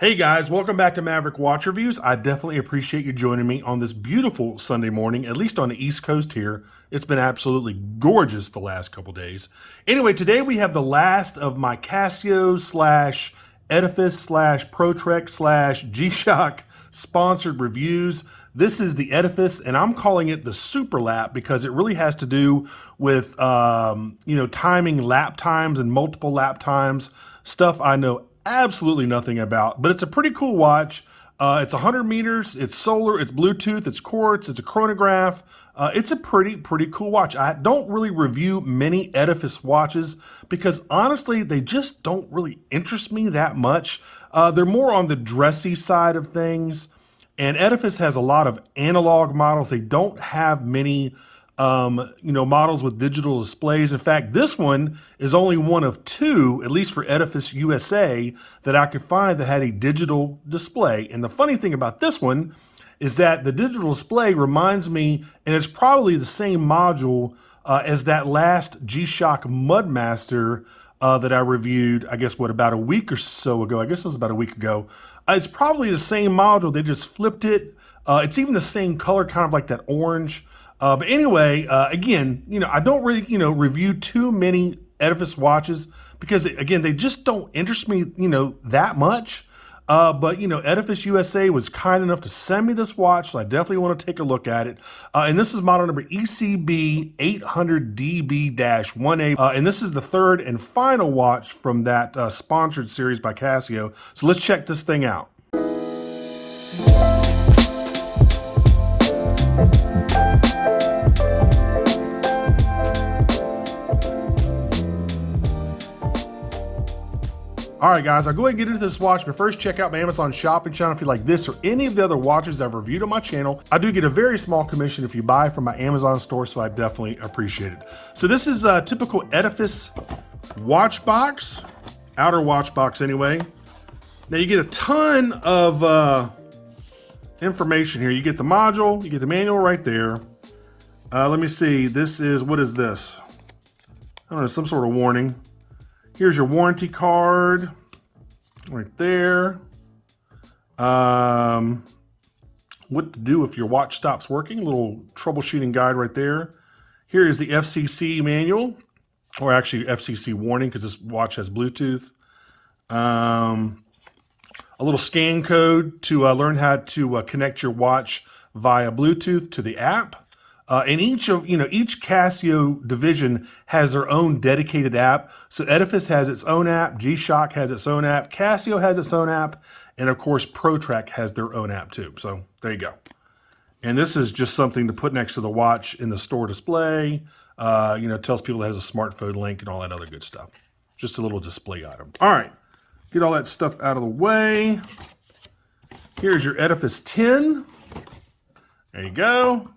Hey guys, welcome back to Maverick Watch Reviews. I definitely appreciate you joining me on this beautiful Sunday morning, at least on the East Coast here. It's been absolutely gorgeous the last couple days. Anyway, today we have the last of my Casio slash Edifice slash ProTrek slash G-Shock sponsored reviews. This is the Edifice, and I'm calling it the Super Lap because it really has to do with timing lap times and multiple lap times, stuff I know absolutely nothing about, but it's a pretty cool watch. It's 100 meters, it's solar, it's Bluetooth, it's Quartz, it's a chronograph. It's a pretty cool watch. I don't really review many Edifice watches because honestly, they just don't really interest me that much. They're more on the dressy side of things, and Edifice has a lot of analog models. They don't have many models with digital displays. In fact, this one is only one of two, at least for Edifice USA, that I could find that had a digital display. And the funny thing about this one is that the digital display reminds me, and it's probably the same module as that last G-Shock Mudmaster that I reviewed, I guess, about a week or so ago. I guess it was about a week ago. It's probably the same module. They just flipped it. It's even the same color, kind of like that orange. But anyway, again, I don't really, review too many Edifice watches because, again, they just don't interest me, that much. But Edifice USA was kind enough to send me this watch, so I definitely want to take a look at it. And this is model number ECB800DB-1A. And this is the third and final watch from that sponsored series by Casio. So let's check this thing out. All right, guys, I'll go ahead and get into this watch, but first check out my Amazon shopping channel if you like this or any of the other watches I've reviewed on my channel. I do get a very small commission if you buy from my Amazon store, so I definitely appreciate it. So this is a typical Edifice watch box, outer watch box anyway. Now you get a ton of information here. You get the module, you get the manual right there. Let me see, what is this? I don't know, some sort of warning. Here's your warranty card right there. What to do if your watch stops working. A little troubleshooting guide right there. Here is the FCC manual, or actually FCC warning because this watch has Bluetooth. A little scan code to learn how to connect your watch via Bluetooth to the app. And each Casio division has their own dedicated app. So Edifice has its own app, G-Shock has its own app, Casio has its own app, and of course ProTrek has their own app too. So there you go. And this is just something to put next to the watch in the store display. Tells people it has a smartphone link and all that other good stuff. Just a little display item. All right, get all that stuff out of the way. Here's your Edifice 10. There you go.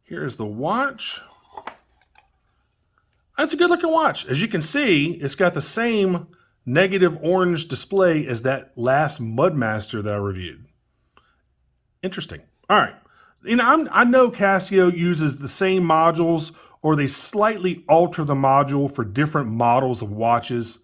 Here's the watch. That's a good looking watch. As you can see, it's got the same negative orange display as that last Mudmaster that I reviewed. Interesting. All right. I know Casio uses the same modules, or they slightly alter the module for different models of watches.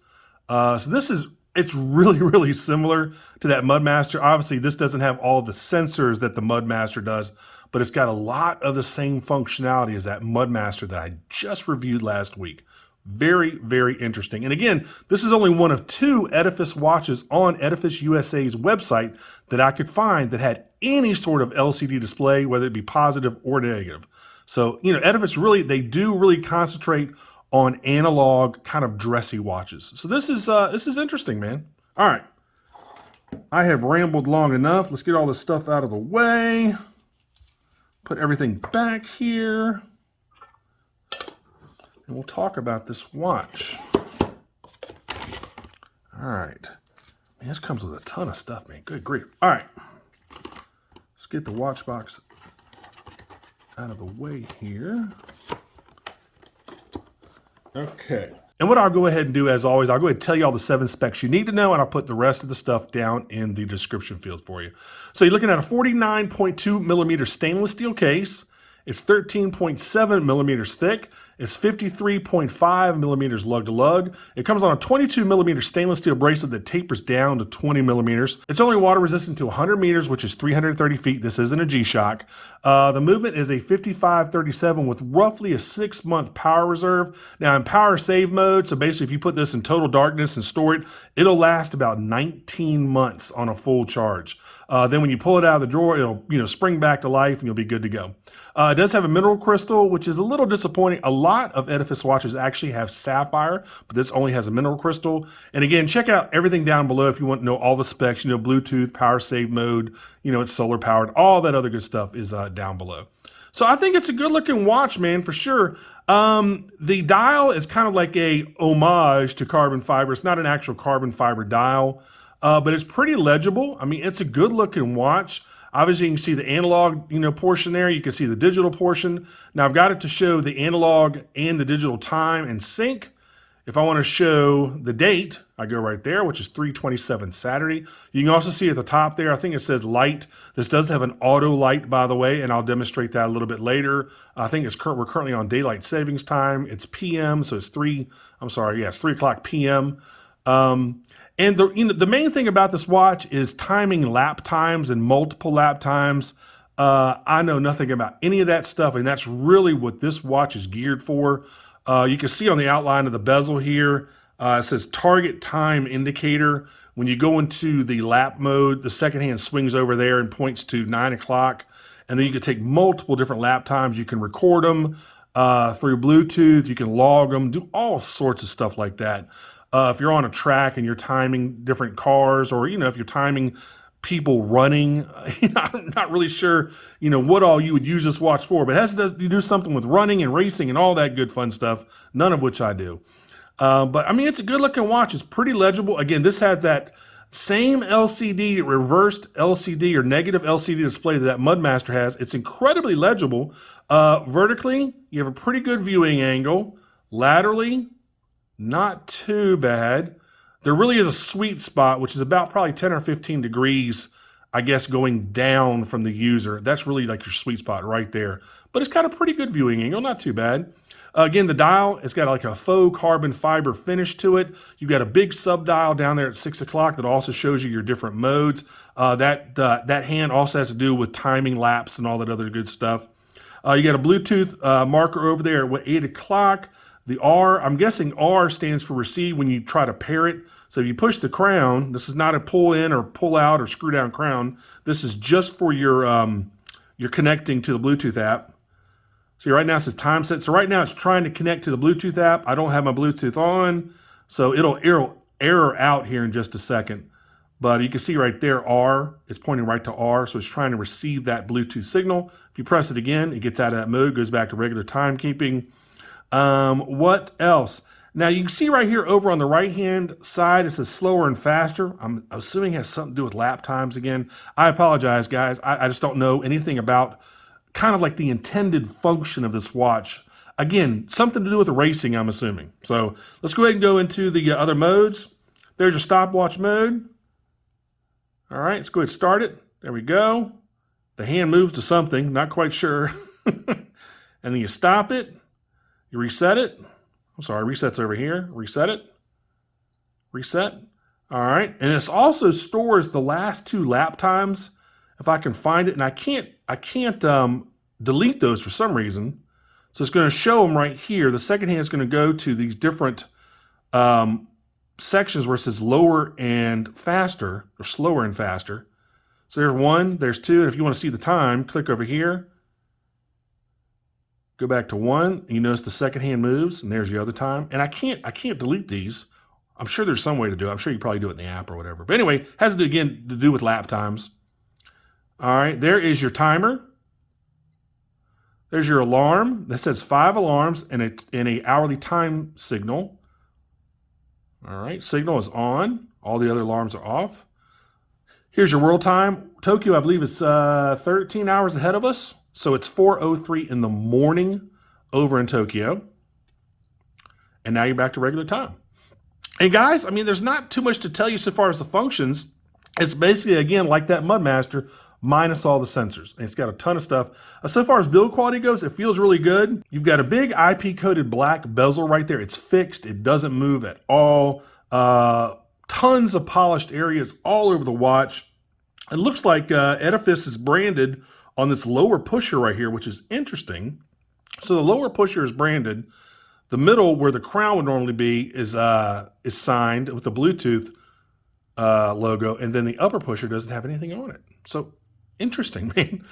It's really similar to that Mudmaster. Obviously, this doesn't have all the sensors that the Mudmaster does, but it's got a lot of the same functionality as that Mudmaster that I just reviewed last week. Very interesting. And again, this is only one of two Edifice watches on Edifice USA's website that I could find that had any sort of LCD display, whether it be positive or negative. So, Edifice they do really concentrate on analog, kind of dressy watches. So this is interesting, man. All right. I have rambled long enough. Let's get all this stuff out of the way. Put everything back here. And we'll talk about this watch. All right. Man, this comes with a ton of stuff, man. Good grief. All right. Let's get the watch box out of the way here. Okay. And what I'll go ahead and do, as always, I'll go ahead and tell you all the 7 specs you need to know, and I'll put the rest of the stuff down in the description field for you. So you're looking at a 49.2 millimeter stainless steel case. It's 13.7 millimeters thick. It's 53.5 millimeters lug to lug. It comes on a 22 millimeter stainless steel bracelet that tapers down to 20 millimeters. It's only water resistant to 100 meters, which is 330 feet. This isn't a G-Shock. The movement is a 5537 with roughly a 6-month power reserve. Now in power save mode, so basically if you put this in total darkness and store it, it'll last about 19 months on a full charge. Then when you pull it out of the drawer, it'll spring back to life and you'll be good to go. It does have a mineral crystal, which is a little disappointing. A lot of Edifice watches actually have sapphire, but this only has a mineral crystal. And again, check out everything down below if you want to know all the specs, Bluetooth, power save mode, it's solar powered, all that other good stuff is down below. So I think it's a good looking watch, man, for sure. The dial is kind of like a homage to carbon fiber. It's not an actual carbon fiber dial, but it's pretty legible. I mean, it's a good looking watch. Obviously, you can see the analog, portion there. You can see the digital portion. Now, I've got it to show the analog and the digital time and sync. If I want to show the date, I go right there, which is 3/27 Saturday. You can also see at the top there, I think it says light. This does have an auto light, by the way, and I'll demonstrate that a little bit later. I think we're currently on daylight savings time. It's PM, so it's 3 o'clock PM. And the main thing about this watch is timing lap times and multiple lap times. I know nothing about any of that stuff, and that's really what this watch is geared for. You can see on the outline of the bezel here, it says target time indicator. When you go into the lap mode, the second hand swings over there and points to 9 o'clock. And then you can take multiple different lap times. You can record them through Bluetooth. You can log them, do all sorts of stuff like that. If you're on a track and you're timing different cars, or if you're timing people running, I'm not really sure what all you would use this watch for, but it has to do something with running and racing and all that good fun stuff, none of which I do. But I mean, it's a good looking watch. It's pretty legible. Again, this has that same LCD, reversed LCD or negative LCD display that Mudmaster has. It's incredibly legible. Vertically, you have a pretty good viewing angle. Laterally, not too bad. There really is a sweet spot, which is about probably 10 or 15 degrees, I guess, going down from the user. That's really like your sweet spot right there. But it's got a pretty good viewing angle, not too bad. Again, the dial, it's got like a faux carbon fiber finish to it. You've got a big sub dial down there at 6 o'clock that also shows you your different modes. That hand also has to do with timing laps and all that other good stuff. You got a Bluetooth marker over there at 8 o'clock. The R, I'm guessing R stands for receive when you try to pair it. So if you push the crown, this is not a pull in or pull out or screw down crown. This is just for your connecting to the Bluetooth app. See, right now it says time set. So right now it's trying to connect to the Bluetooth app. I don't have my Bluetooth on, so it'll error out here in just a second. But you can see right there, R is pointing right to R, so it's trying to receive that Bluetooth signal. If you press it again, it gets out of that mode, goes back to regular timekeeping. What else? Now you can see right here over on the right hand side, it says slower and faster. I'm assuming it has something to do with lap times again. I apologize, guys. I just don't know anything about kind of like the intended function of this watch. Again, something to do with the racing, I'm assuming. So let's go ahead and go into the other modes. There's your stopwatch mode. All right, let's go ahead and start it. There we go. The hand moves to something, not quite sure. And then you stop it. You reset it. I'm sorry, reset's over here. Reset it. Reset. All right. And this also stores the last 2 lap times if I can find it. And I can't delete those for some reason. So it's going to show them right here. The second hand is going to go to these different sections where it says lower and faster, or slower and faster. So there's 1, there's 2. And if you want to see the time, click over here. Go back to 1, and you notice the second hand moves, and there's your other time. And I can't delete these. I'm sure there's some way to do it. I'm sure you probably do it in the app or whatever. But anyway, it has to do with lap times. All right, there is your timer. There's your alarm. That says 5 alarms and a hourly time signal. All right, signal is on. All the other alarms are off. Here's your world time. Tokyo, I believe, is 13 hours ahead of us. So it's 4:03 in the morning over in Tokyo. And now you're back to regular time. And guys, I mean, there's not too much to tell you so far as the functions. It's basically, again, like that Mudmaster, minus all the sensors. And it's got a ton of stuff. So far as build quality goes, it feels really good. You've got a big IP-coated black bezel right there. It's fixed. It doesn't move at all. Tons of polished areas all over the watch. It looks like Edifice is branded on this lower pusher right here, which is interesting. So the lower pusher is branded. The middle, where the crown would normally be, is signed with the Bluetooth logo, and then the upper pusher doesn't have anything on it. So interesting, man.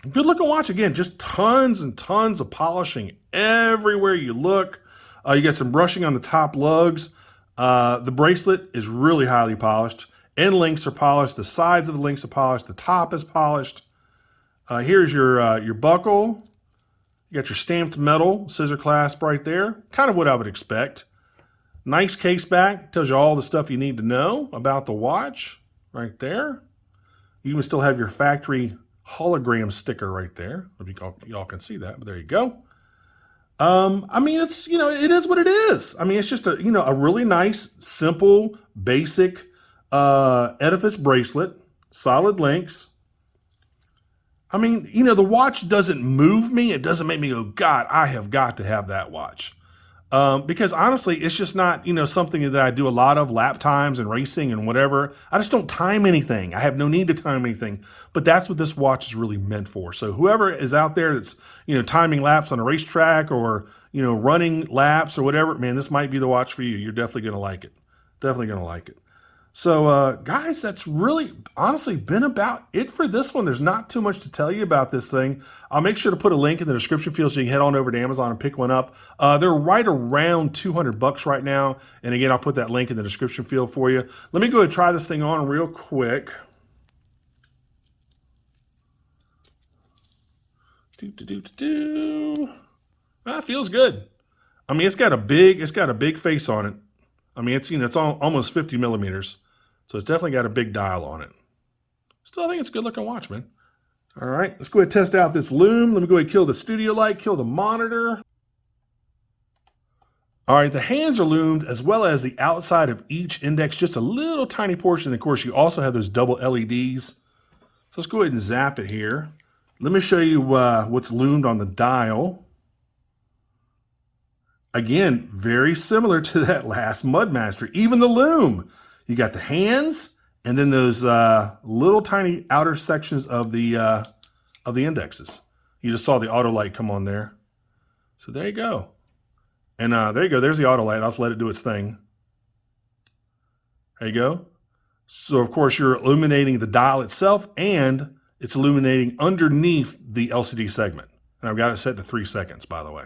Good looking watch. Again, just tons and tons of polishing everywhere you look. You got some brushing on the top lugs. The bracelet is really highly polished. End links are polished. The sides of the links are polished. The top is polished. Here's your buckle. You got your stamped metal scissor clasp right there. Kind of what I would expect. Nice case back. Tells you all the stuff you need to know about the watch right there. You even still have your factory hologram sticker right there. I don't know if y'all can see that, but there you go. I mean, it's, you know, it is what it is. I mean, it's just a, you know, a really nice, simple, basic Edifice bracelet, solid links. I mean, you know, the watch doesn't move me. It doesn't make me go, God, I have got to have that watch. Because honestly, it's just not, you know, something that I do a lot of, lap times and racing and whatever. I just don't time anything. I have no need to time anything, but that's what this watch is really meant for. So whoever is out there that's, you know, timing laps on a racetrack or, you know, running laps or whatever, man, this might be the watch for you. You're definitely going to like it. Definitely going to like it. So, guys, that's really honestly been about it for this one. There's not too much to tell you about this thing. I'll make sure to put a link in the description field so you can head on over to Amazon and pick one up. They're right around $200 right now. And again, I'll put that link in the description field for you. Let me go ahead and try this thing on real quick. That feels good. I mean, it's got a big face on it. I mean, it's, you know, it's almost 50 millimeters. So it's definitely got a big dial on it. Still, I think it's a good looking watch, man. All right, let's go ahead and test out this Lume. Let me go ahead and kill the studio light, kill the monitor. All right, the hands are lumed as well as the outside of each index, just a little tiny portion. Of course, you also have those double LEDs. So let's go ahead and zap it here. Let me show you what's loomed on the dial. Again, very similar to that last Mudmaster. Even the Lume, you got the hands and then those little tiny outer sections of the indexes. You just saw the auto light come on there. So there you go. And there you go. There's the auto light. I'll just let it do its thing. There you go. So of course you're illuminating the dial itself, and it's illuminating underneath the LCD segment. And I've got it set to 3 seconds, by the way.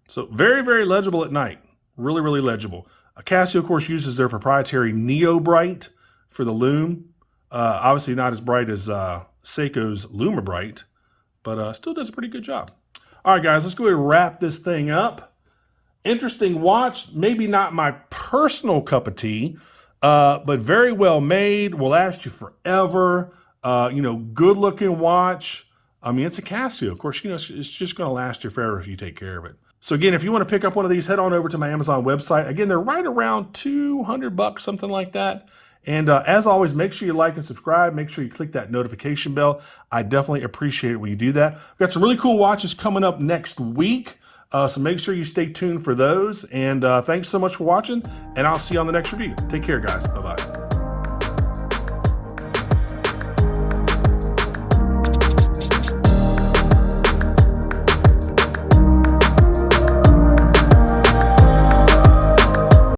So very, very legible at night. Really, really legible. Casio, of course, uses their proprietary NeoBrite for the Lume. Obviously not as bright as Seiko's LumeBrite, but still does a pretty good job. All right, guys, let's go ahead and wrap this thing up. Interesting watch. Maybe not my personal cup of tea, but very well made. Will last you forever. You know, good looking watch. I mean, it's a Casio. Of course, you know, it's just going to last you forever if you take care of it. So again, if you want to pick up one of these, head on over to my Amazon website. Again, they're right around $200, something like that. And as always, make sure you like and subscribe. Make sure you click that notification bell. I definitely appreciate it when you do that. We've got some really cool watches coming up next week. So make sure you stay tuned for those. And thanks so much for watching. And I'll see you on the next review. Take care, guys. Bye-bye.